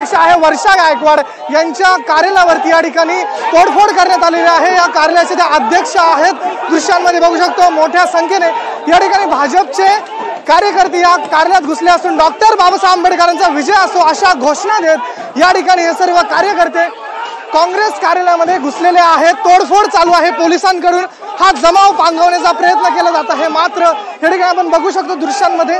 आहे वर्षा गायकवाड यांच्या कार्यालयावरती या ठिकाणी तोडफोड करण्यात आलेली आहे। या कार्यालयाचे ते अध्यक्ष आहेत। दृश्यांमध्ये बघू शकतो मोठ्या संख्येने या ठिकाणी भाजपचे कार्यकर्ते या कार्यालयात घुसले असून डॉक्टर बाबासाहेब आंबेडकरांचा विजय असो अशा घोषणा देत या ठिकाणी हे सर्व कार्यकर्ते काँग्रेस कार्यालयामध्ये घुसलेले आहेत। तोडफोड चालू आहे। पोलिसांकडून हा जमाव पांगवण्याचा प्रयत्न केला जात आहे। मात्र या ठिकाणी आपण बघू शकतो दृश्यांमध्ये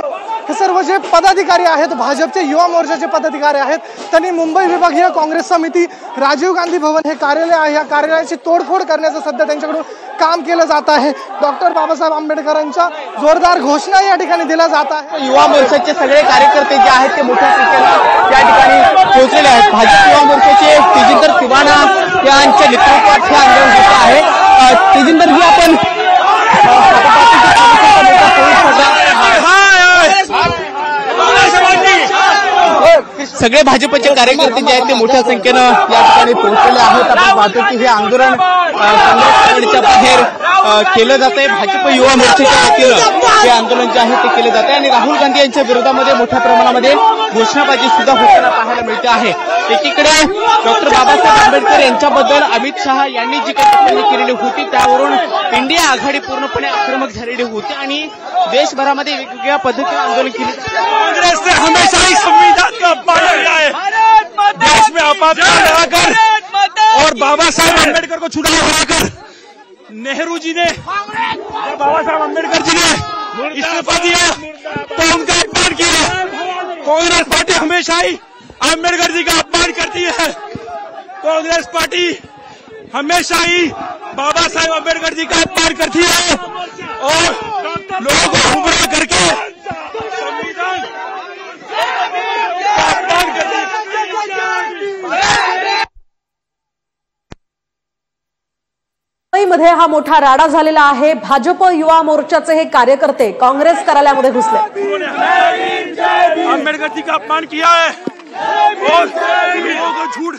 हे सर्व जे पदाधिकारी आहेत भाजपचे युवा मोर्चाचे पदाधिकारी आहेत त्यांनी मुंबई विभागीय काँग्रेस समिती राजीव गांधी भवन हे कार्यालय आहे या कार्यालयाची तोडफोड करण्याचं सध्या त्यांच्याकडून काम केलं जात आहे। डॉक्टर बाबासाहेब आंबेडकरांच्या जोरदार घोषणा या ठिकाणी दिल्या जात आहे। युवा मोर्चाचे सगळे कार्यकर्ते जे आहेत ते मोठ्या संख्येने या ठिकाणी पोहोचलेले आहेत। भाजप युवा मोर्चाचे तेजिंदर तिवाना यांच्या नेतृत्वात हे आंदोलन होत आहे। तेजिंदर जी आपण सगळे भाजपचे कार्यकर्ते जे आहेत ते मोठ्या संख्येनं या ठिकाणी पोहोचलेले आहेत। आपण पाहतो की हे आंदोलन काँग्रेसच्या बाहेर केलं जात आहे। भाजप युवा मोर्चाच्या वतीनं हे आंदोलन जे आहे ते केलं जात आहे आणि राहुल गांधी यांच्या विरोधामध्ये मोठ्या प्रमाणामध्ये घोषणाबाजी सुद्धा होताना पाहायला मिळते आहे। एकीकडे डॉक्टर बाबासाहेब आंबेडकर यांच्याबद्दल अमित शहा यांनी जी काही टिप्पणी केलेली होती त्यावरून इंडिया आघाडी पूर्णपणे आक्रमक झालेली होती आणि देशभरामध्ये वेगवेगळ्या पद्धतीने आंदोलन केले। कांग्रेस ने हमेशा ही संविधान का अपमान किया है, देश में अपमान लगाकर और बाबा साहब अम्बेडकर को चुनाव हराकर नेहरू जी ने बाबा साहब अम्बेडकर जी ने इस्तीफा दिया तो उनका अपमान किया। कांग्रेस पार्टी हमेशा ही अम्बेडकर जी का अपमान करती है। कांग्रेस पार्टी हमेशा ही बाबा साहेब अम्बेडकर जी का अपमान करती है और लोगों को गुमराह करके संविधान का अपमान करती है। मुंबईमध्ये हा मोठा राडा झालेला आहे। भाजप युवा मोर्चाचे हे कार्यकर्ते काँग्रेस कार्यालयामध्ये घुसले। अम्बेडकर जी का अपमान किया है और लोगों को झूठ